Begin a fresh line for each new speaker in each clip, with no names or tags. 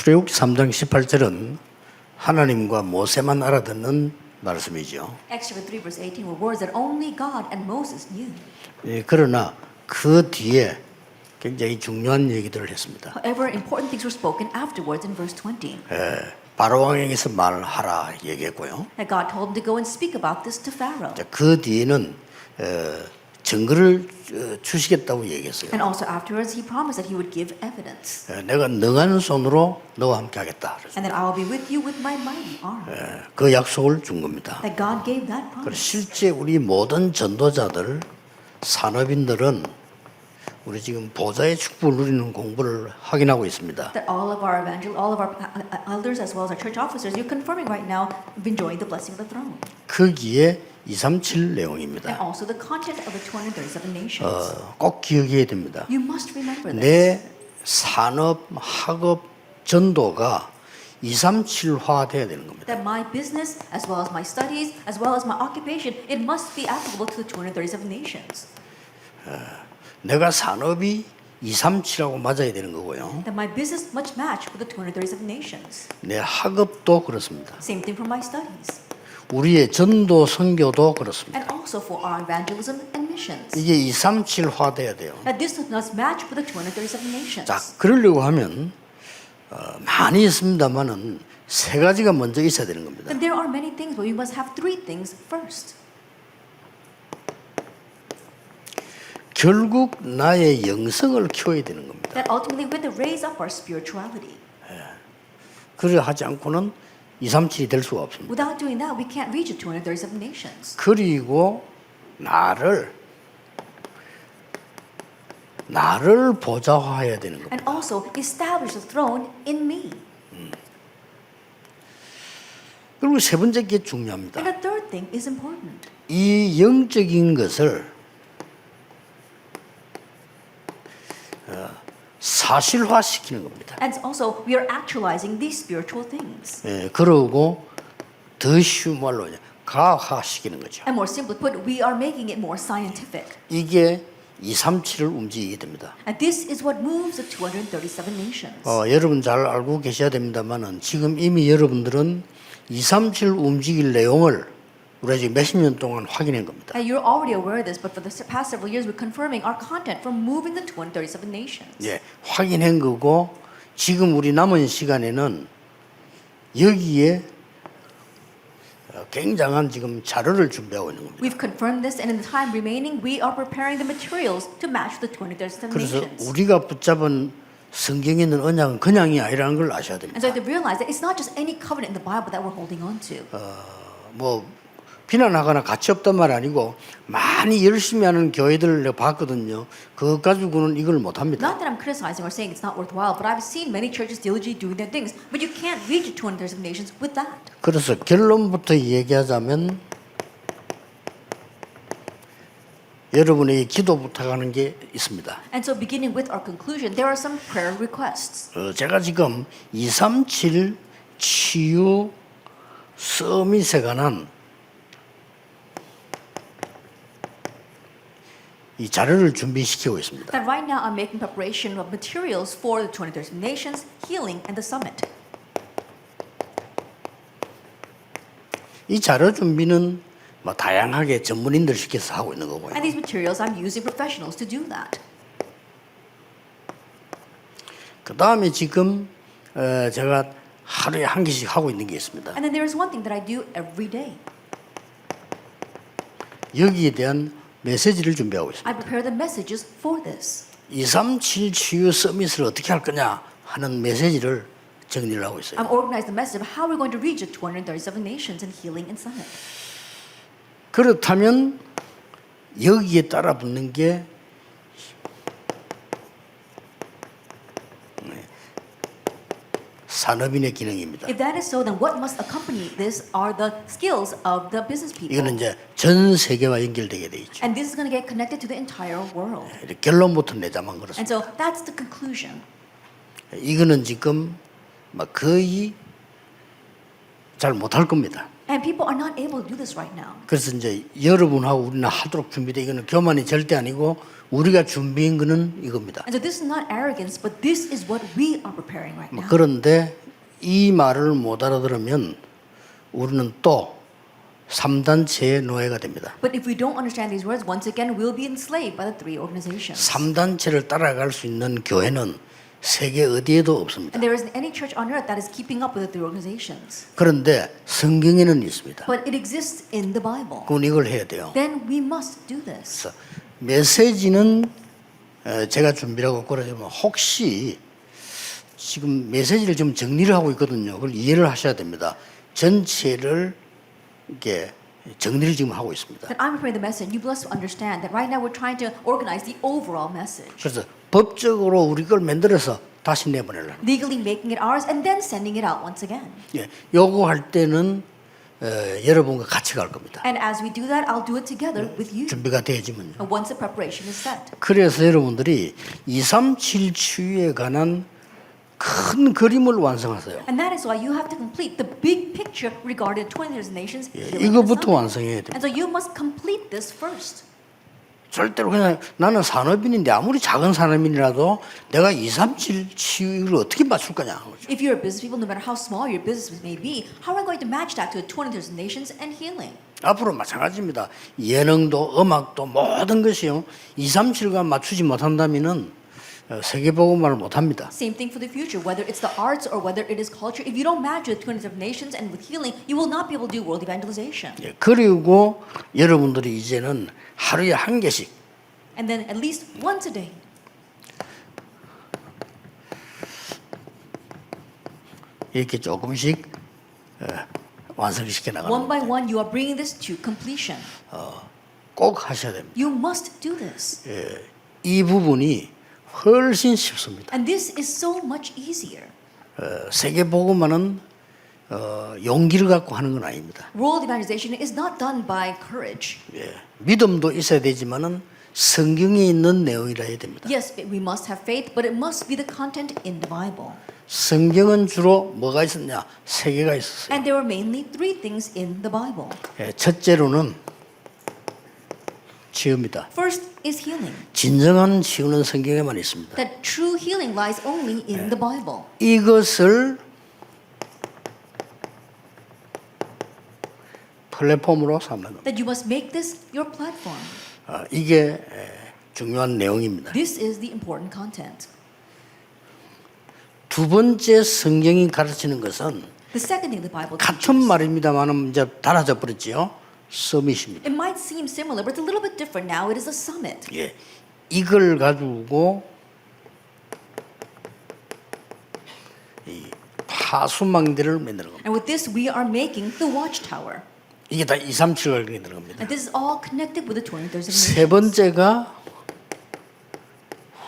출애굽기 3장 18절은 하나님과 모세만 알아듣는 말씀이죠.
Exodus 3 verse 18 were words that only God and Moses knew.
예, 그러나 그 뒤에 굉장히 중요한 얘기들을 했습니다.
However, important things were spoken afterwards in verse 20.
바로 왕에게서 말하라 얘기했고요.
That God told him to go and speak about this to Pharaoh.
그 뒤에는 증거를 주시겠다고 얘기했어요.
And also afterwards, he promised that he would give evidence.
내가 능한 손으로 너와 함께 하겠다.
And that I will be with you with my mighty arm.
그 약속을 준 겁니다.
That God gave that
그래서
promise.
실제 우리 모든 전도자들, 산업인들은 우리 지금 보좌의 축복을 누리는 공부를 확인하고 있습니다.
That all of our elders as well as our church officers, you're confirming right now, enjoying the blessing of the throne.
거기에 237
And
내용입니다.
also the content of the 237 nations.
꼭 기억해야 됩니다.
You must remember this.
내 산업, 학업, 전도가 237화 돼야 되는 겁니다.
That my business, as well as my studies, as well as my occupation, it must be applicable to the 237 nations.
내가 산업이 237하고 맞아야 되는 거고요.
That my business must match with the 237 nations.
내 학업도 그렇습니다.
Same thing for my studies.
우리의 전도 선교도 그렇습니다.
And also for our evangelism and missions.
이게 237화 돼야 돼요.
That this must match with the 237 nations.
자, 그러려고 하면 많이 있습니다만은 세 가지가 먼저 있어야 되는 겁니다.
Then there are many things, but we must have three things first.
결국 나의 영성을 키워야 되는 겁니다.
That ultimately we have to raise up our spirituality.
그래 하지 않고는 237이 될 수가 없습니다.
Without doing that, we can't reach the 237 nations.
그리고 나를 보좌화해야 되는 겁니다.
And also establish the throne in me.
그리고 세 번째 게 중요합니다.
And the third thing is important.
이 영적인 것을 사실화시키는 겁니다.
And also we are actualizing these spiritual things.
그러고 더 쉬운 말로 가학화시키는 거죠.
And more simply put, we are making it more scientific.
이게 237을 움직이게 됩니다.
And this is what moves the 237 nations.
여러분 잘 알고 계셔야 됩니다만은 지금 이미 여러분들은 237 움직일 내용을 우리가 지금 몇십 년 동안 확인한 겁니다.
And you're already aware of this, but for the past several years, we're confirming our content from moving the 237 nations.
예, 확인한 거고 지금 우리 남은 시간에는 여기에 굉장한 지금 자료를 준비하고 있는 겁니다.
We've confirmed this, and in the time remaining, we are preparing the materials to match the 237
그래서
nations.
우리가 붙잡은 성경에 있는 언약은 그냥이 아니라는 걸 아셔야 됩니다.
And so you have to realize that it's not just any covenant in the Bible that we're holding on to.
뭐 비난하거나 가치 없단 말 아니고 많이 열심히 하는 교회들을 내가 봤거든요. 그것 가지고는 이걸 못 합니다.
Not that I'm criticizing or saying it's not worthwhile, but I've seen many churches diligently doing their things, but you can't reach the 237 nations with that.
그래서 결론부터 얘기하자면 여러분에게 기도 부탁하는 게 있습니다.
And so beginning with our conclusion, there are some prayer requests.
제가 지금 237 치유 서밋에 관한 이 자료를 준비시키고 있습니다.
That right now I'm making preparation of materials for the 237 nations, healing, and the summit.
이 자료 준비는 뭐 다양하게 전문인들 시켜서 하고 있는 거고요.
And these materials, I'm using professionals to do that.
그 다음에 지금 제가 하루에 한 개씩 하고 있는 게 있습니다.
And then there is one thing that I do every day.
여기에 대한 메시지를 준비하고 있습니다.
I prepare the messages for this.
237 치유 서밋을 어떻게 할 거냐 하는 메시지를 정리를 하고 있어요.
I'm organizing the message of how we're going to reach the 237 nations in healing and summit.
그렇다면 여기에 따라 붙는 게 산업인의 기능입니다.
If that is so, then what must accompany this are the skills of the business people.
이거는 이제 전 세계와 연결되게 돼 있죠.
And this is going to get connected to the entire world.
결론부터 내자만
And
그렇습니다.
so that's the conclusion.
이거는 지금 막 거의 잘 못할 겁니다.
And people are not able to do this right now.
그래서 이제 여러분하고 우리는 하도록 준비돼. 이거는 교만이 절대 아니고 우리가 준비한 거는 이겁니다.
And so this is not arrogance, but this is what we are preparing right now.
그런데 이 말을 못 알아들으면 우리는 또 3단체의 노예가 됩니다.
But if we don't understand these words, once again, we'll be enslaved by the three organizations.
3단체를 따라갈 수 있는 교회는 세계 어디에도 없습니다.
And there isn't any church on earth that is keeping up with the three organizations.
그런데 성경에는 있습니다.
But it exists in the Bible.
그건 이걸 해야 돼요.
Then we must do this.
그래서 메시지는 제가 준비하고 그러지만 혹시 지금 메시지를 좀 정리를 하고 있거든요. 그걸 이해를 하셔야 됩니다. 전체를 이렇게 정리를 지금 하고 있습니다.
That I'm preparing the message. You must understand that right now we're trying to organize the overall message.
그래서 법적으로 우리 걸 만들어서 다시 내보내려는.
Legally making it ours and then sending it out once again.
예, 요구할 때는 여러분과 같이 갈 겁니다.
And as we do that, I'll do it together with you.
준비가 되어지면요.
Once the preparation is set.
그래서 여러분들이 237 치유에 관한 큰 그림을 완성하세요.
And that is why you have to complete the big picture regarding 20 nations.
이거부터 완성해야 돼요.
And so you must complete this first.
절대로 그냥 나는 산업인인데 아무리 작은 산업인이라도 내가 237 치유를 어떻게 맞출 거냐 하는 거죠.
If you're a business people, no matter how small your business may be, how are you going to match that to 20 nations and healing?
앞으로 마찬가지입니다. 예능도 음악도 모든 것이요. 237과 맞추지 못한다면은 세계복음화를 못합니다.
Same thing for the future, whether it's the arts or whether it is culture. If you don't match with 20 nations and with healing, you will not be able to do world evangelization.
예, 그리고 여러분들이 이제는 하루에 한 개씩
And then at least once a day.
이렇게 조금씩 완성시켜
One
나가는
by one, you are bringing this to completion.
꼭 하셔야 됩니다.
You must do this.
이 부분이 훨씬 쉽습니다.
And this is so much easier.
세계복음화는 용기를 갖고 하는 건 아닙니다.
World evangelization is not done by courage.
예, 믿음도 있어야 되지만은 성경에 있는 내용이라 해야 됩니다.
Yes, we must have faith, but it must be the content in the Bible.
성경은 주로 뭐가 있었냐? 세 개가 있었어요.
And there were mainly three things in the Bible.
예, 첫째로는 치유입니다.
First is healing.
진정한 치유는 성경에만 있습니다.
That true healing lies only in the Bible.
이것을 플랫폼으로 삼는 겁니다.
That you must make this your platform.
이게 중요한 내용입니다.
This is the important content.
두 번째 성경이 가르치는 것은
The second thing the Bible
같은
teaches.
말입니다만 이제 달라져 버렸지요. 서밋입니다.
It might seem similar, but it's a little bit different now. It is a summit.
예, 이걸 가지고 이 파수망대를 만드는 겁니다.
And with this, we are making the watchtower.
이게 다 237을 만드는 겁니다.
And this is all connected with the 20
세 번째가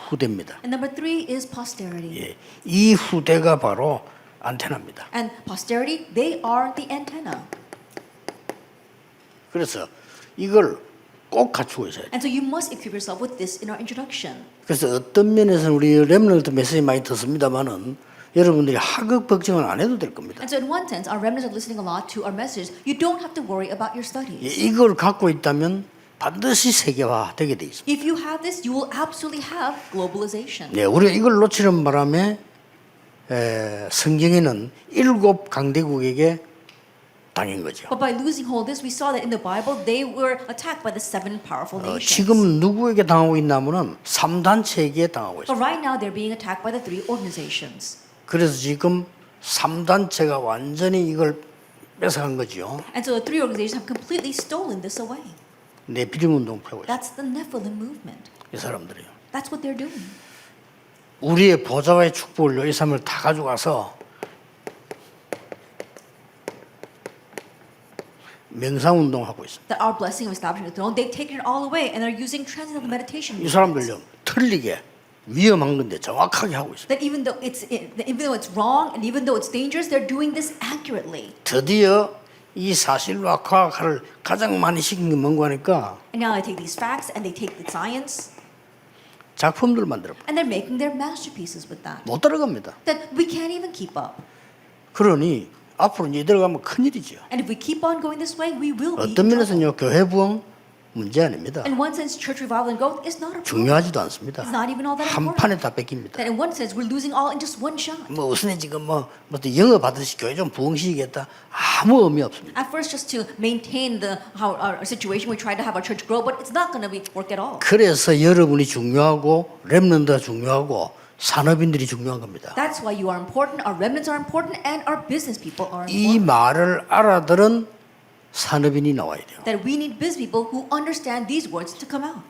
후대입니다.
And number three is posterity.
예, 이 후대가 바로 안테나입니다.
And posterity, they are the antenna.
그래서 이걸 꼭 갖추고 있어야 돼요.
And so you must equip yourself with this in our introduction.
그래서 어떤 면에서는 우리 렘넌트 메시지 많이 듣습니다만은 여러분들이 하극 걱정은 안 해도 될 겁니다.
And so in one sense, our remnants are listening a lot to our messages. You don't have to worry about your
예,
studies.
이걸 갖고 있다면 반드시 세계화 되게 돼 있습니다.
If you have this, you will absolutely have globalization.
네, 우리가 이걸 놓치는 바람에 성경에는 7 강대국에게 당한 거죠.
But by losing hold of this, we saw that in the Bible, they were attacked by the 7 powerful nations.
지금 누구에게 당하고 있냐면은 3단체에게 당하고 있습니다.
But right now, they're being attacked by the 3 organizations.
그래서 지금 3단체가 완전히 이걸 뺏어간 거죠.
And so the 3 organizations have completely stolen this away.
네피림 운동 펴고 있어요.
That's the Nephilim movement.
이 사람들이요.
That's what they're doing.
우리의 보좌와의 축복을 이 사람을 다 가져가서 명상 운동하고 있습니다.
That our blessing of establishing the throne, they've taken it all away and are using transcendental meditation.
이 사람들요 틀리게 위험한 건데 정확하게 하고 있습니다.
That even though it's wrong and even though it's dangerous, they're doing this accurately.
드디어 이 사실과 과학을 가장 많이 시킨 게 뭔가 하니까
And now they take these facts and they take the science
작품들 만들어
and they're making their masterpieces with that.
못 따라갑니다.
That we can't even keep up.
그러니 앞으로 이제 이대로 가면 큰일이죠.
And if we keep on going this way, we will be in
어떤
trouble.
면에서는요, 교회 부흥 문제 아닙니다.
In one sense, church revival and growth is not a problem.
중요하지도 않습니다.
It's not even all that
한
important.
판에 다 뺏깁니다.
That in one sense, we're losing all in just one shot.
뭐 우선에 지금 뭐 영어 받으시 교회 좀 부흥시키겠다 아무 의미 없습니다.
At first, just to maintain our situation, we try to have our church grow, but it's not going to work at all.
그래서 여러분이 중요하고 렘넌트가 중요하고 산업인들이 중요한 겁니다.
That's why you are important, our remnants are important, and our business people are
이
important.
말을 알아들은 산업인이 나와야 돼요.
That we need business people who understand these words to come out.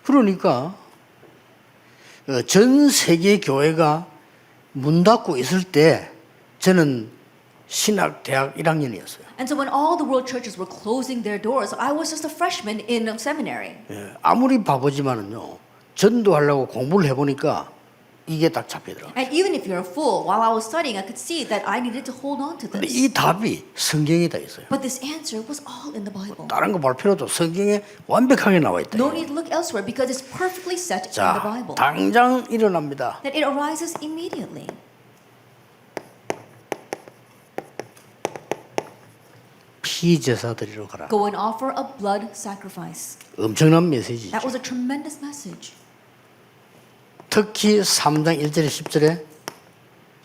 그러니까 전 세계 교회가 문 닫고 있을 때 저는 신학 대학 1학년이었어요.
And so when all the world churches were closing their doors, I was just a freshman in seminary.
아무리 바보지만은요, 전도하려고 공부를 해보니까 이게 딱 잡히더라고요.
And even if you're a fool, while I was studying, I could see that I needed to hold on to
근데
this.
이 답이 성경에 다 있어요.
But this answer was all in the Bible.
다른 거 볼 필요도 없어. 성경에 완벽하게 나와 있다.
No need to look elsewhere because it's perfectly set in
자,
the Bible.
당장 일어납니다.
That it arises immediately.
피제사 드리러 가라.
Go and offer a blood sacrifice.
엄청난 메시지죠.
That was a tremendous message.
특히 3장 1절에 10절에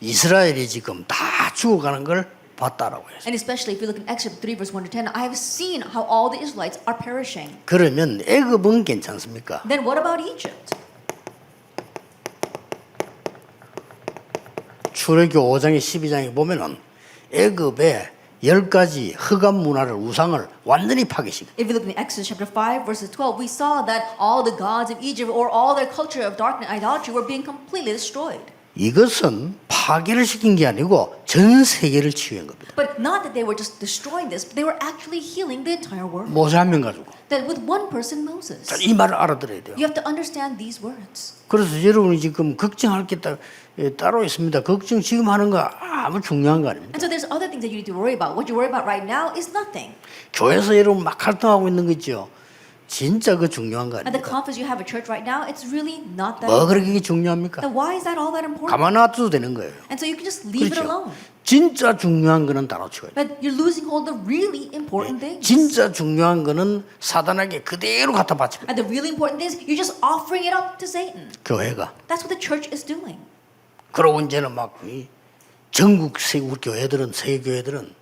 이스라엘이 지금 다 죽어가는 걸 봤다라고 해요.
And especially if you look in Exodus 3 verse 1 to 10, I have seen how all the Israelites are perishing.
그러면 애굽은 괜찮습니까?
Then what about Egypt?
출애굽 5장에 12장에 보면은 애굽의 10가지 흑암 문화를 우상을 완전히 파괴시켜.
If you look in Exodus chapter 5 verses 12, we saw that all the gods of Egypt or all their culture of darkness and idolatry were being completely destroyed.
이것은 파괴를 시킨 게 아니고 전 세계를 치유한 겁니다.
But not that they were just destroying this, but they were actually healing the entire world.
모세 한 명 가지고.
That with one person, Moses.
자, 이 말을 알아들어야 돼요.
You have to understand these words.
그래서 여러분이 지금 걱정할 게 따로 있습니다. 걱정 지금 하는 거 아무 중요한 거 아닙니다.
And so there's other things that you need to worry about. What you worry about right now is nothing.
교회에서 여러분 막 활동하고 있는 거 있죠. 진짜 그 중요한 거
And the
아닙니까?
conference you have at church right now, it's really not that
뭐
important.
그렇게 중요합니까?
Then why is that all that important?
가만 놔둬도 되는 거예요.
And so you can just leave it
그렇죠.
alone.
진짜 중요한 거는 다 놓치고 있어요.
But you're losing hold of really important things.
진짜 중요한 거는 사단에게 그대로 갖다 바칩니다.
And the really important thing is you're just offering it up to Satan.
교회가.
That's what the church is doing.
그러고 이제는 막 전국 세계 교회들은 세계 교회들은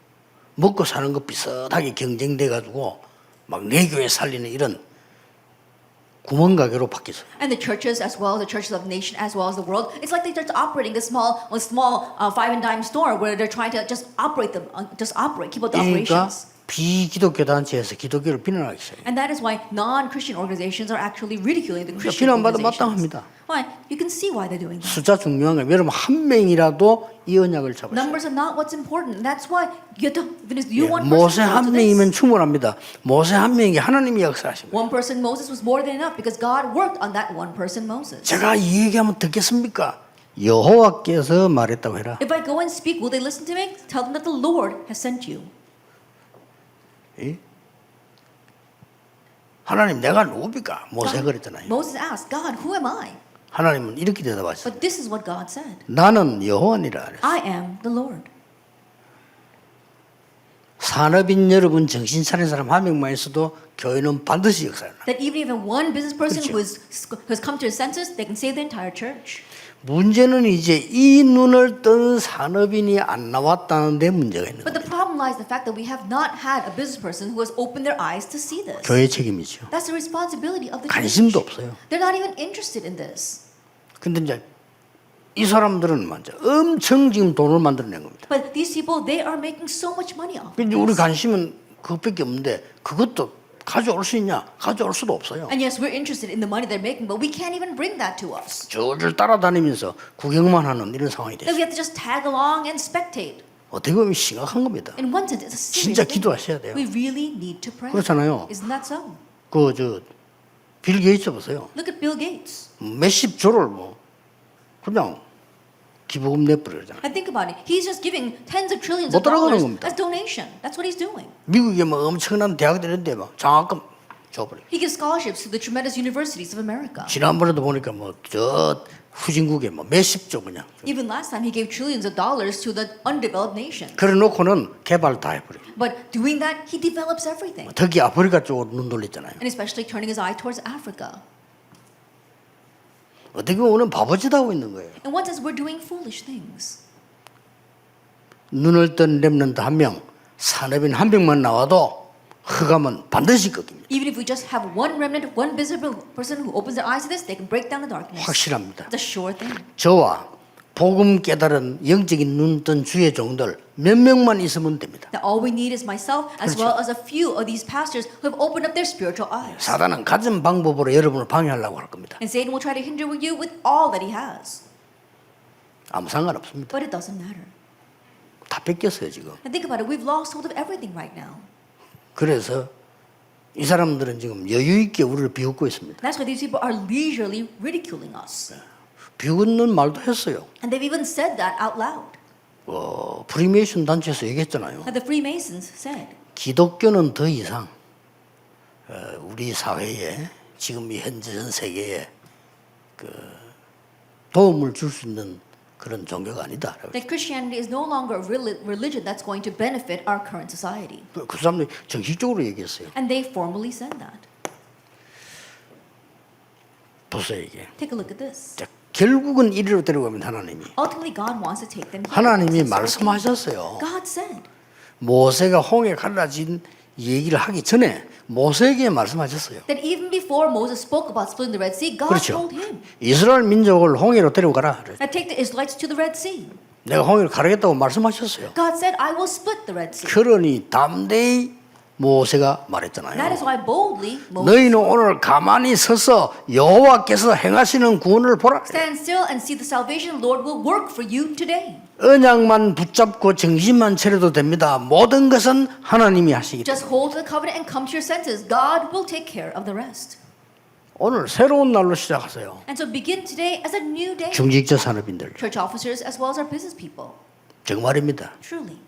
먹고 사는 것 비슷하게 경쟁돼 가지고 막 내 교회 살리는 이런 구멍가게로 바뀌었어요.
And the churches, as well as the churches of the nation, as well as the world, it's like they're just operating a small five and dime store where they're trying to just operate them, keep up the
그러니까
operations.
비기독교 단체에서 기독교를 비난하기 시작해요.
And that is why non-Christian organizations are actually ridiculing the Christian
비난받아
organizations.
마땅합니다.
Why? You can see why they're doing that.
숫자 중요한 거예요. 여러분 한 명이라도 이 언약을 잡으세요.
Numbers are not what's important. That's why you have to, even if you want
모세
person to
한
do
명이면
this.
충분합니다. 모세 한 명이 하나님이 역사하십니다.
One person Moses was more than enough because God worked on that one person Moses.
제가 이 얘기하면 듣겠습니까? 여호와께서 말했다고 해라.
If I go and speak, will they listen to me? Tell them that the Lord has sent you.
예? 하나님 내가 누굽니까? 모세가 그랬잖아요.
Moses asked, God, who am I?
하나님은 이렇게 대답하셨어요.
But this is what God said.
나는 여호와니라 그랬어요.
I am the Lord.
산업인 여러분 정신 차린 사람 한 명만 있어도 교회는 반드시 역사를 나.
That even if one business person
그렇죠.
who has come to his senses, they can save the entire church.
문제는 이제 이 눈을 뜬 산업인이 안 나왔다는 데 문제가 있는
But
거예요.
the problem lies in the fact that we have not had a business person who has opened their eyes to see this.
교회 책임이죠.
That's the responsibility of the
관심도
church.
없어요.
They're not even interested in this.
근데 이제 이 사람들은 먼저 엄청 지금 돈을 만들어낸 겁니다.
But these people, they are making so much money off.
근데 우리 관심은 그것밖에 없는데 그것도 가져올 수 있냐? 가져올 수도 없어요.
And yes, we're interested in the money they're making, but we can't even bring that to us.
저를 따라다니면서 구경만 하는 이런 상황이
That
됐어요.
we have to just tag along and spectate.
어떻게 보면 심각한 겁니다.
In one sense, it's a serious
진짜
thing.
기도하셔야 돼요.
We really need to pray.
그렇잖아요.
Isn't that so?
빌 게이츠 보세요.
Look at Bill Gates.
몇십 조를 뭐 그냥 기부금 내버리잖아요.
And think about it. He's just giving tens of trillions
못
of
따라가는
dollars
겁니다.
as donation. That's what he's doing.
미국에 뭐 엄청난 대학들인데 막 장학금 줘버려요.
He gives scholarships to the tremendous universities of America.
지난번에도 보니까 뭐 저 후진국에 뭐 몇십조 그냥.
Even last time, he gave trillions of dollars to the undeveloped nations.
그래 놓고는 개발 다 해버려요.
But doing that, he develops everything.
특히 아프리카 쪽으로 눈 돌렸잖아요.
And especially turning his eye towards Africa.
어떻게 보면 바보짓 하고 있는 거예요.
In what sense, we're doing foolish things.
눈을 뜬 렘넌트 한 명, 산업인 한 명만 나와도 흑암은 반드시 꺾입니다.
Even if we just have one remnant, one visible person who opens their eyes to this, they can break down the darkness.
확실합니다.
It's a sure thing.
저와 복음 깨달은 영적인 눈 뜬 주의 종들 몇 명만 있으면 됩니다.
That all we need is myself as well as a few of these pastors who have opened up their spiritual eyes.
사단은 가진 방법으로 여러분을 방해하려고 할 겁니다.
And Satan will try to hinder you with all that he has.
아무 상관없습니다.
But it doesn't matter.
다 뺏겼어요 지금.
And think about it, we've lost hold of everything right now.
그래서 이 사람들은 지금 여유 있게 우리를 비웃고 있습니다.
That's why these people are leisurely ridiculing us.
비웃는 말도 했어요.
And they've even said that out loud.
프리메이션 단체에서 얘기했잖아요.
That the Freemasons said.
기독교는 더 이상 우리 사회에 지금 이 현재 전 세계에 그 도움을 줄 수 있는 그런 종교가 아니다.
That Christianity is no longer a religion that's going to benefit our current society.
그 사람들이 정식적으로 얘기했어요.
And they formally said that.
보세요 이게.
Take a look at this.
자, 결국은 이리로 데려가면 하나님이
Ultimately, God wants to take them here.
하나님이
That's the sort of thing.
말씀하셨어요.
God said.
모세가 홍해 갈라진 얘기를 하기 전에 모세에게 말씀하셨어요.
That even before Moses spoke about splitting the Red Sea, God
그렇죠.
told him
이스라엘 민족을 홍해로 데려가라.
that take the Israelites to the Red Sea.
내가 홍해를 가르겠다고 말씀하셨어요.
God said, I will split the Red Sea.
그러니 담대히 모세가 말했잖아요.
That is why boldly Moses
너희는 오늘 가만히 서서 여호와께서 행하시는 구원을 보라.
stand still and see the salvation the Lord will work for you today.
언약만 붙잡고 정신만 차려도 됩니다. 모든 것은 하나님이 하시기 때문에.
Just hold to the covenant and come to your senses. God will take care of the rest.
오늘 새로운 날로 시작하세요.
And so begin today as a new day.
중직자 산업인들.
Church officers as well as our business people.
정말입니다.
Truly.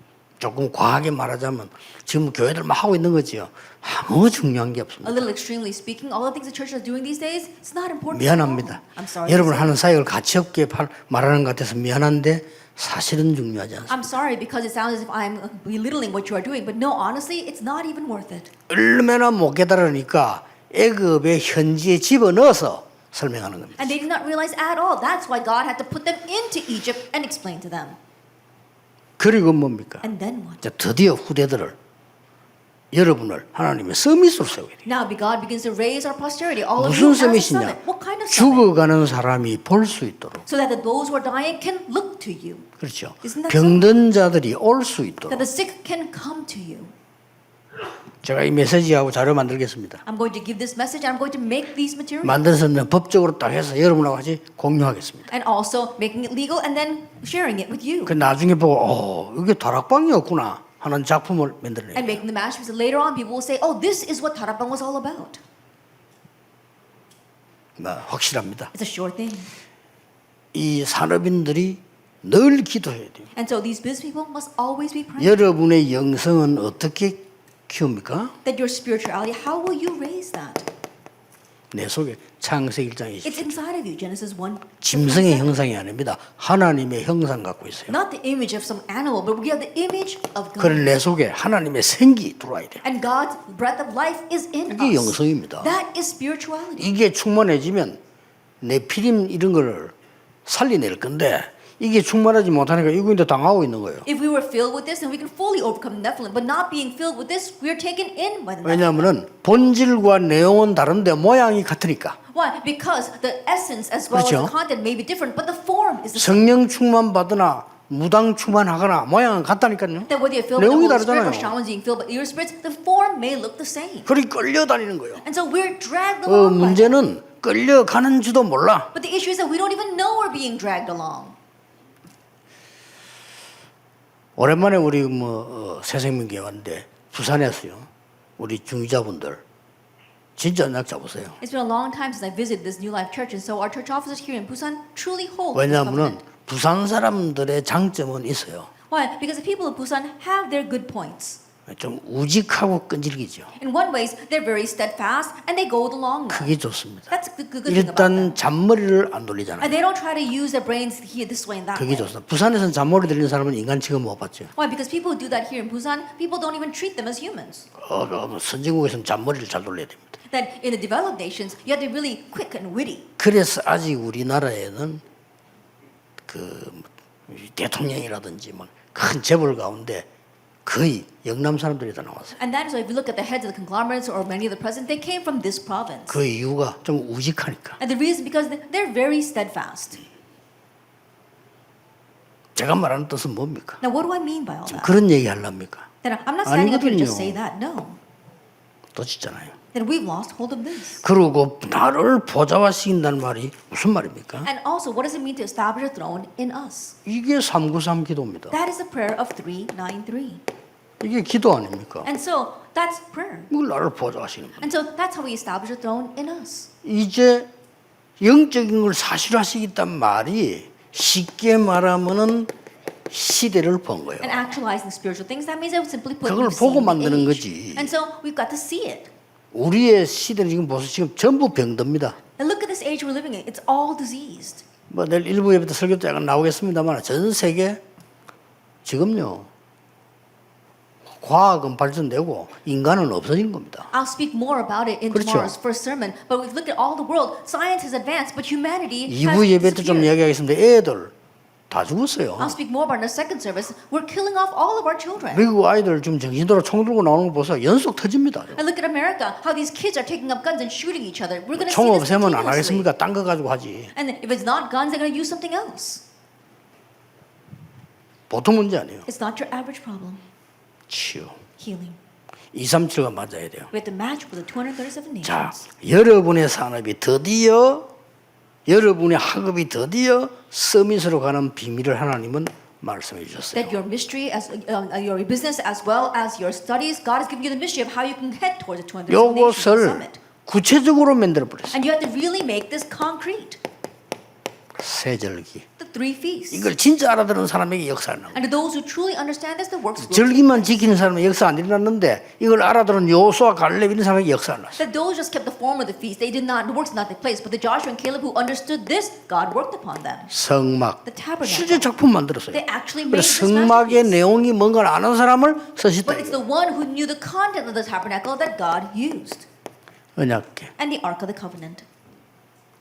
조금 과하게 말하자면 지금 교회들 막 하고 있는 거지요. 아무 중요한 게
A
없습니다.
little extremely speaking, all the things the church is doing these days, it's not important. at all.
미안합니다.
I'm sorry.
여러분
to say.
하는 사역을 가치 없게 말하는 것 같아서 미안한데 사실은 중요하지 않습니다.
I'm sorry because it sounds as if I'm belittling what you are doing, but no, honestly, it's not even worth it.
얼마나 못 깨달으니까 애굽의 현지에 집어넣어서 설명하는 겁니다.
And they did not realize at all. That's why God had to put them into Egypt and explain to them.
그리고 뭡니까?
And then what?
자, 드디어 후대들을 여러분을 하나님의 서밋으로 세우게 돼요.
Now God begins to raise our posterity, all of
무슨
you as a
서밋이냐?
summit. What kind of summit?
죽어가는 사람이 볼 수 있도록.
So that those who are dying can look to you.
그렇죠.
Isn't that
병든 자들이 올 수
That
있도록.
the sick can come to you.
제가 이 메시지하고 자료 만들겠습니다.
I'm going to give this message and I'm going to make these materials.
만들어서 법적으로 딱 해서 여러분하고 같이 공유하겠습니다.
And also making it legal and then sharing it with you.
그 나중에 보고 이게 다락방이었구나 하는 작품을 만들어내요.
And making the masterpiece. Later on, people will say, oh, this is what Tarabang was all about.
확실합니다.
It's a sure thing.
이 산업인들이 늘 기도해야 돼요.
And so these business people must always be praying.
여러분의 영성은 어떻게 키웁니까?
That your spirituality, how will you raise that?
내 속에 창세기 1장에
It's inside of you, Genesis 1.
짐승의 형상이 아닙니다. 하나님의 형상 갖고 있어요.
Not the image of some animal, but we have the image of God.
그런 내 속에 하나님의 생기 들어와야 돼요.
And God's breath of life is in
이게
us.
영성입니다.
That is spirituality.
이게 충만해지면 내 피림 이런 거를 살려낼 건데 이게 충만하지 못하니까 이거 이제 당하고 있는 거예요.
If we were filled with this, then we can fully overcome the Nephilim. But not being filled with this, we are taken in by the Nephilim.
왜냐하면 본질과 내용은 다른데 모양이 같으니까.
Why? Because the essence as well
그렇죠.
as the content may be different, but the form is the
성령
same.
충만 받으나 무당 충만하거나 모양은 같다니까요.
That whether you're filled with the
내용이
Holy Spirit
다르잖아요.
or shamans being filled by your spirits, the form may look the same.
그리 끌려다니는 거예요.
And so we're dragged along by that.
문제는 끌려가는지도 몰라.
But the issue is that we don't even know we're being dragged along.
오랜만에 우리 새생명교회 왔는데 부산에서요. 우리 중위자분들 진짜 언약 잡으세요.
It's been a long time since I visited this New Life Church, and so our church officers here in Busan truly hold this
왜냐하면
covenant.
부산 사람들의 장점은 있어요.
Why? Because the people of Busan have their good points.
좀 우직하고 끈질기죠.
In one ways, they're very steadfast and they go the long way.
그게 좋습니다.
That's the good thing about them.
일단 잔머리를 안 돌리잖아요.
And they don't try to use their brains here, this way, and that
그게
way.
좋습니다. 부산에서는 잔머리 들리는 사람은 인간 취급 못 받죠.
Why? Because people who do that here in Busan, people don't even treat them as humans.
선진국에서는 잔머리를 잘 돌려야 됩니다.
That in the developed nations, you have to be really quick and witty.
그래서 아직 우리나라에는 그 대통령이라든지 막 큰 재벌 가운데 거의 영남 사람들이 다 나왔어요.
And that is why if you look at the heads of the conglomerates or many of the presidents, they came from this province.
그 이유가 좀 우직하니까.
And the reason because they're very steadfast.
제가 말하는 뜻은 뭡니까?
Now, what do I mean by all that?
그런 얘기 하려합니까?
That I'm not standing up here to just
아니거든요.
say that. No.
도지잖아요.
That we've lost hold of this.
그리고 나를 보좌화시킨다는 말이 무슨 말입니까?
And also, what does it mean to establish a throne in us?
이게 393 기도입니다.
That is the prayer of 393.
이게 기도 아닙니까?
And so, that's prayer.
이걸 나를 보좌하시는 분.
And so, that's how we establish a throne in us.
이제 영적인 걸 사실화시키겠단 말이 쉽게 말하면은 시대를 본 거예요.
And actualizing spiritual things, that means I would simply put
그걸
you
보고
see the
만드는
age.
거지.
And so, we've got to see it.
우리의 시대는 지금 보세요. 지금 전부 병듭니다.
And look at this age we're living in. It's all diseased.
뭐 내일 일부 예배 때 설교 때 약간 나오겠습니다만 전 세계 지금요 과학은 발전되고 인간은 없어지는 겁니다.
I'll speak more about it in
그렇죠.
tomorrow's first sermon. But we look at all the world. Science has advanced, but humanity has
2부 예배 때 좀
disappeared.
이야기하겠습니다. 애들 다 죽었어요.
I'll speak more about in the second service. We're killing off all of our children.
미국 아이들 지금 정신도로 총 들고 나오는 거 보세요. 연속 터집니다.
And look at America, how these kids are taking up guns and shooting each other. We're going to see
총
this
없애면 안
continuously.
하겠습니까? 딴 거 가지고 하지.
And if it's not guns, they're going to use something else.
보통 문제 아니에요.
It's not your average problem.
치유.
Healing.
237과 맞아야 돼요.
We have to match with the 237
자,
nations.
여러분의 산업이 드디어 여러분의 학업이 드디어 서밋으로 가는 비밀을 하나님은 말씀해 주셨어요.
That your mystery, as your business as well as your studies, God has given you the mystery of how you can head towards the 237 nations
요것을
summit.
구체적으로 만들어 버렸어요.
And you have to really make this concrete.
세절기.
The three feasts.
이걸 진짜 알아듣는 사람에게 역사가 나옵니다.
And to those who truly understand this, the works will
절기만 지키는 사람은 역사 안 일어났는데 이걸 알아들은 요수와 갈렙 이런 사람에게 역사가 났어요.
that those just kept the form of the feast. They did not, the works did not take place. But the Joshua and Caleb who understood this, God worked upon them.
성막.
The tabernacle.
실제 작품 만들었어요.
They actually made
그래서
this
성막의
masterpiece.
내용이 뭔가를 아는 사람을 쓰셨다.
But it's the one who knew the content of the tabernacle that God used.
언약궤.
And the Ark of the Covenant.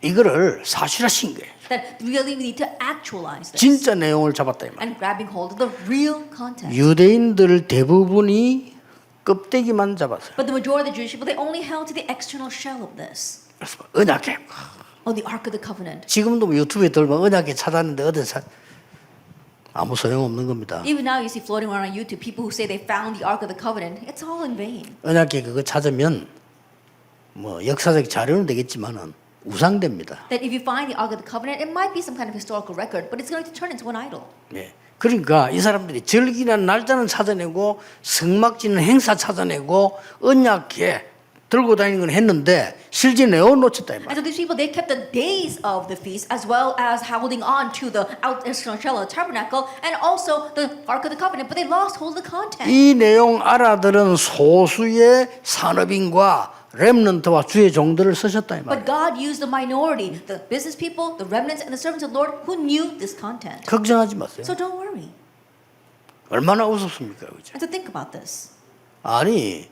이거를 사실화신 거예요.
That really we need to actualize this.
진짜 내용을 잡았다 이 말.
And grabbing hold of the real content.
유대인들 대부분이 껍데기만 잡았어요.
But the majority of the Jewish people, they only held to the external shell of this.
그래서 언약궤.
Oh, the Ark of the Covenant.
지금도 뭐 유튜브에 들면 언약궤 찾았는데 어디서 아무 소용 없는 겁니다.
Even now you see floating around on YouTube people who say they found the Ark of the Covenant. It's all in vain.
언약궤 그거 찾으면 뭐 역사적 자료는 되겠지만은 우상됩니다.
That if you find the Ark of the Covenant, it might be some kind of historical record, but it's going to turn into an idol.
예. 그러니까 이 사람들이 절기란 날짜는 찾아내고 성막지는 행사 찾아내고 언약궤 들고 다니는 건 했는데 실제 내용 놓쳤다 이 말.
And so these people, they kept the days of the feast as well as holding on to the external shell of the tabernacle and also the Ark of the Covenant, but they lost hold of the content.
이 내용 알아들은 소수의 산업인과 렘넌트와 주의 종들을 쓰셨다 이 말.
But God used the minority, the business people, the remnants, and the servants of the Lord who knew this content.
걱정하지 마세요.
So don't worry.
얼마나 우습습니까, 그죠?
And so think about this.
아니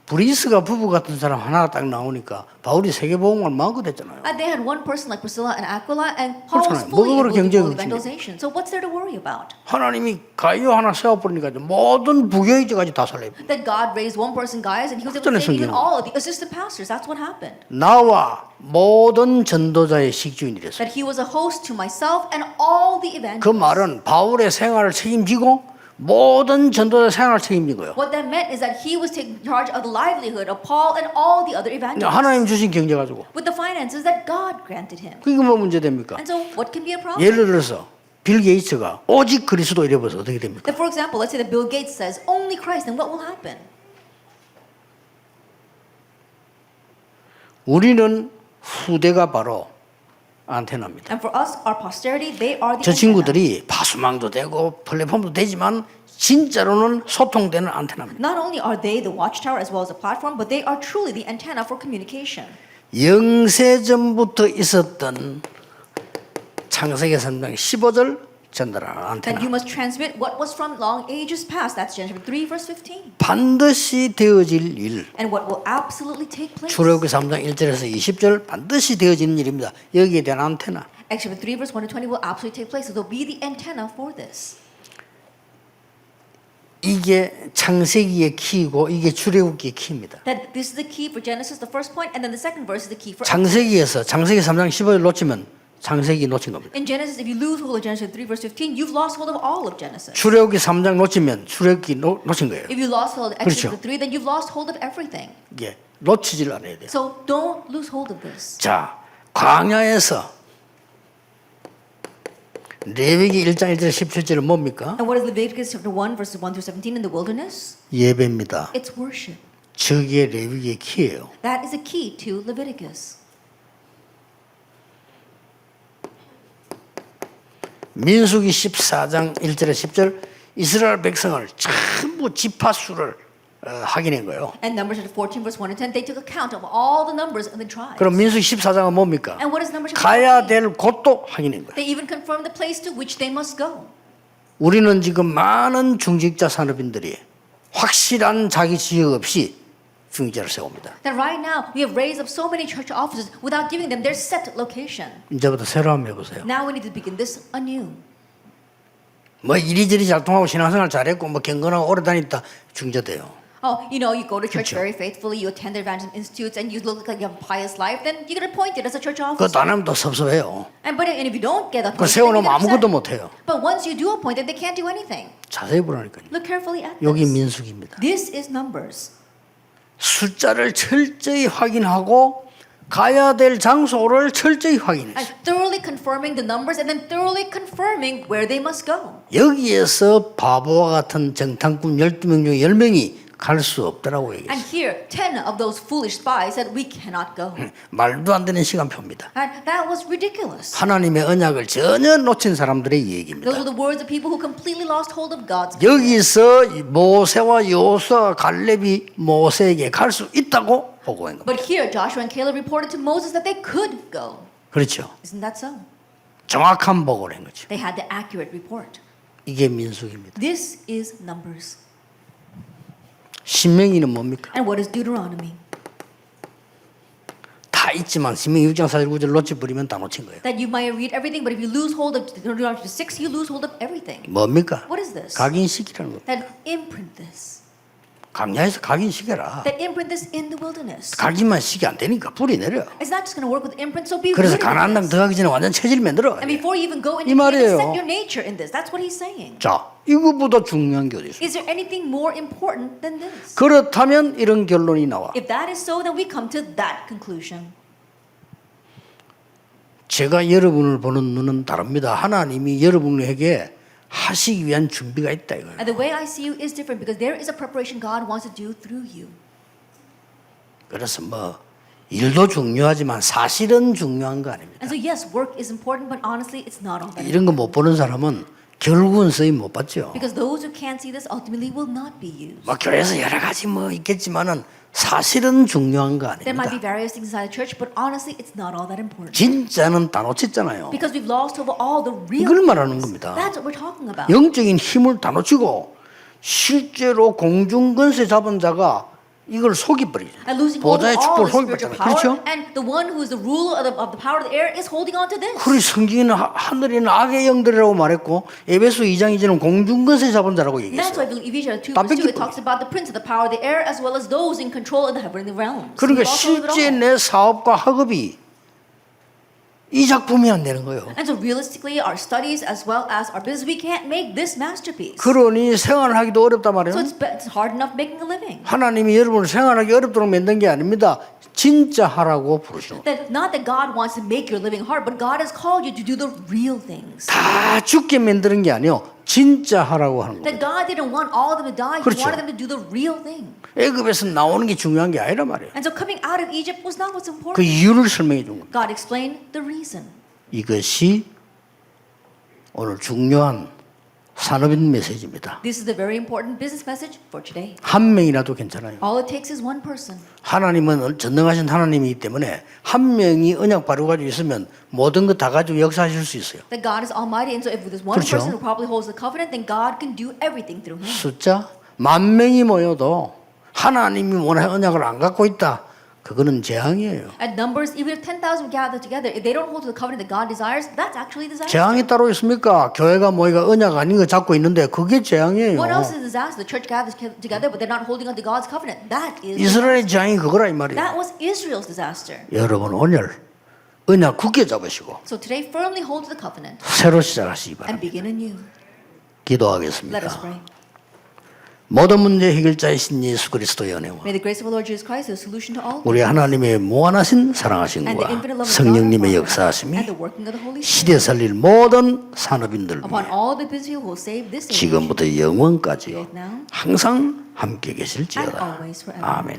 브리스가 부부 같은 사람 하나 딱 나오니까 바울이 세계복음을 마음껏 했잖아요.
And they had one person like Priscilla and Aquila, and Paul was
그렇잖아요.
fully
뭐가
able to
그렇게
do
경제가
evangelization. So what's there to worry about?
하나님이 가이오 하나 세워버리니까 모든 부교이제까지 다 살려버려.
That God raised one person, guys, and he was able to
어쩌네,
save even
성경은.
all of the assistant pastors. That's what happened.
나와 모든 전도자의 식주인이 됐어요.
That he was a host to myself and all the
그
evangelists.
말은 바울의 생활을 책임지고 모든 전도자 생활을 책임진 거예요.
What that meant is that he was taking charge of the livelihood of Paul and all the other evangelists.
하나님 주신 경제 가지고.
With the finances that God granted him.
그게 뭐 문제 됩니까?
And so what can be a problem?
예를 들어서 빌 게이츠가 오직 그리스도 이래버려서 어떻게 됩니까?
That for example, let's say that Bill Gates says only Christ, then what will happen?
우리는 후대가 바로 안테나입니다.
And for us, our posterity, they are the
저
antenna.
친구들이 파수망도 되고 플랫폼도 되지만 진짜로는 소통되는 안테나입니다.
Not only are they the watchtower as well as the platform, but they are truly the antenna for communication.
영세전부터 있었던 창세기 3장 15절 전달하는
That
안테나.
you must transmit what was from long ages past. That's Genesis 3 verse 15.
반드시 되어질 일.
And what will absolutely take place.
출애굽기 3장 1절에서 20절 반드시 되어지는 일입니다. 여기에 대한 안테나.
Exodus 3 verse 1 to 20 will absolutely take place. So there'll be the antenna for this.
이게 창세기의 키이고 이게 출애굽기의 키입니다.
That this is the key for Genesis, the first point, and then the second verse is the key for
창세기에서 창세기 3장 15절 놓치면 창세기 놓친 겁니다.
In Genesis, if you lose hold of Genesis 3 verse 15, you've lost hold of all of Genesis.
출애굽기 3장 놓치면 출애굽기 놓친 거예요.
If you lost hold of Exodus
그렇죠.
3, then you've lost hold of everything.
이게 놓치질 않아야 돼요.
So don't lose hold of this.
자, 광야에서 레위기 1장 1절 17절은 뭡니까?
And what is Leviticus chapter 1 verses 1 through 17 in the wilderness?
예배입니다.
It's worship.
저게 레위기의 키예요.
That is a key to Leviticus.
민수기 14장 1절에 10절 이스라엘 백성을 전부 지파수를 확인한 거예요.
And Numbers chapter 14 verse 1 and 10, they took account of all the numbers of the tribes.
그럼 민수기 14장은 뭡니까?
And what is Numbers chapter
가야
14?
될 곳도 확인한 거예요.
They even confirmed the place to which they must go.
우리는 지금 많은 중직자 산업인들이 확실한 자기 지역 없이 중직자를 세웁니다.
That right now we have raised up so many church offices without giving them their set location.
이제부터 새로 한번 해보세요.
Now we need to begin this anew.
뭐 이리저리 잘 통하고 신앙생활 잘했고 뭐 경건하고 오래 다녔다 중직자돼요.
Oh, you know, you go to church
그렇죠.
very faithfully, you attend the evangelism institutes, and you look like you have a pious life, then you get appointed as a church officer.
그것도 안 하면 또 섭섭해요.
And if you don't get
그
appointed, then you
세워놓으면
get
아무것도
upset.
못해요.
But once you do appoint them, they can't do anything.
자세히 보라니까요.
Look carefully at
여기
this.
민수기입니다.
This is Numbers.
숫자를 철저히 확인하고 가야 될 장소를 철저히 확인했어요.
And thoroughly confirming the numbers and then thoroughly confirming where they must go.
여기에서 바보와 같은 정탐꾼 12명 중에 10명이 갈 수 없더라고
And
얘기했어요.
here, 10 of those foolish spies said, we cannot go.
말도 안 되는 시간표입니다.
And that was ridiculous.
하나님의 언약을 전혀 놓친 사람들의
Those
얘기입니다.
were the words of people who completely lost hold of God's.
여기서 모세와 여호수아 갈렙이 모세에게 갈 수 있다고 보고한 겁니다.
But here, Joshua and Caleb reported to Moses that they could go.
그렇죠.
Isn't that so?
정확한 보고를 한 거죠.
They had the accurate report.
이게 민수기입니다.
This is Numbers.
신명기는 뭡니까?
And what is Deuteronomy?
다 있지만 신명기 6장 4절 9절 놓쳐버리면 다 놓친 거예요.
That you might read everything, but if you lose hold of Deuteronomy 6, you lose hold of everything.
뭡니까?
What is this?
각인시키라는 겁니다.
That imprint this.
강야에서 각인시켜라.
That imprint this in the wilderness.
각인만 시키 안 되니까 뿌리 내려.
It's not just going to work with imprint, so be
그래서
rooted in
가나안 땅
this.
들어가기 전에 완전 체질 만들어.
And before you even go
이
into Canaan,
말이에요.
set your nature in this. That's what he's saying.
자, 이거보다 중요한 게 어디 있어?
Is there anything more important than this?
그렇다면 이런 결론이 나와.
If that is so, then we come to that conclusion.
제가 여러분을 보는 눈은 다릅니다. 하나님이 여러분에게 하시기 위한 준비가 있다 이거예요.
And the way I see you is different because there is a preparation God wants to do through you.
그래서 뭐 일도 중요하지만 사실은 중요한 거 아닙니다.
And so yes, work is important, but honestly, it's not all that
이런 거 못 보는 사람은 결국은 쓰임 못 받죠.
because those who can't see this ultimately will not be used.
뭐 교회에서 여러 가지 뭐 있겠지만은 사실은 중요한 거
There might be
아닙니다.
various things inside the church, but honestly, it's not all that important.
진짜는 다 놓쳤잖아요.
Because we've lost over all the real
이걸 말하는
things.
겁니다.
That's what we're talking about.
영적인 힘을 다 놓치고 실제로 공중권세 잡은 자가 이걸 속이버리죠.
And losing hold of
보좌의
all
축복을
the spiritual
속이버리잖아요.
power,
그렇죠?
and the one who is the ruler of the power of the air is holding on to this.
그리 성경에는 하늘에는 악의 영들이라고 말했고 에베소 2장 2절은 공중권세 잡은 자라고
And that's why
얘기했어요.
Ephesians 2
다
verse 2 it
뺏기버려.
talks about the prince of the power of the air as well as those in control of the heavenly realms.
그러니까
We've lost hold of it
실제
all.
내 사업과 학업이 이 작품이 안 되는 거예요.
And so realistically, our studies as well as our business, we can't make this masterpiece.
그러니 생활하기도 어렵단 말이에요.
So it's hard enough making a living.
하나님이 여러분을 생활하기 어렵도록 만든 게 아닙니다. 진짜 하라고 부르시는 거예요.
That not that God wants to make your living hard, but God has called you to do the real things.
다 죽게 만드는 게 아니요. 진짜 하라고 하는 거예요.
That God didn't want all of them to die, He
그렇죠.
wanted them to do the real thing.
애굽에서 나오는 게 중요한 게 아니란 말이에요.
And so coming out of Egypt was not what's
그
important.
이유를 설명해 준 겁니다.
God explained the reason.
이것이 오늘 중요한 산업인 메시지입니다.
This is the very important business message for today.
한 명이라도 괜찮아요.
All it takes is one person.
하나님은 전능하신 하나님이기 때문에 한 명이 언약 바로 가지고 있으면 모든 것 다 가지고 역사하실 수 있어요.
That God is almighty, and so if there's one
그렇죠.
person who probably holds the covenant, then God can do everything through him.
숫자 10,000명이 모여도 하나님이 원하는 언약을 안 갖고 있다. 그거는 재앙이에요.
At numbers, even if 10,000 gather together, if they don't hold to the covenant that God desires, that's actually disaster.
재앙이 따로 있습니까? 교회가 모이가 언약 아닌 거 잡고 있는데 그게 재앙이에요.
What else is disaster? The church gathers together, but they're not holding on to God's covenant. That is
이스라엘의 재앙이 그거라 이 말이에요.
that was Israel's disaster.
여러분 오늘 언약 굳게 잡으시고
So today, firmly hold to the covenant
새로 시작하시기 바랍니다.
and begin anew.
기도하겠습니다.
Let us pray.
모든 문제 해결자이신 예수 그리스도의 은혜와
May the grace of our Lord Jesus Christ, the solution to all,
우리 하나님의 무한하신
and the
사랑하심과
infinite love of God,
성령님의
and
역사하심이
the working of the Holy Spirit
시대 살릴 모든 산업인들
upon
위해
all the business who will save this age,
지금부터 영원까지
both now
항상 함께
and
계실지어다.
always forever.
아멘.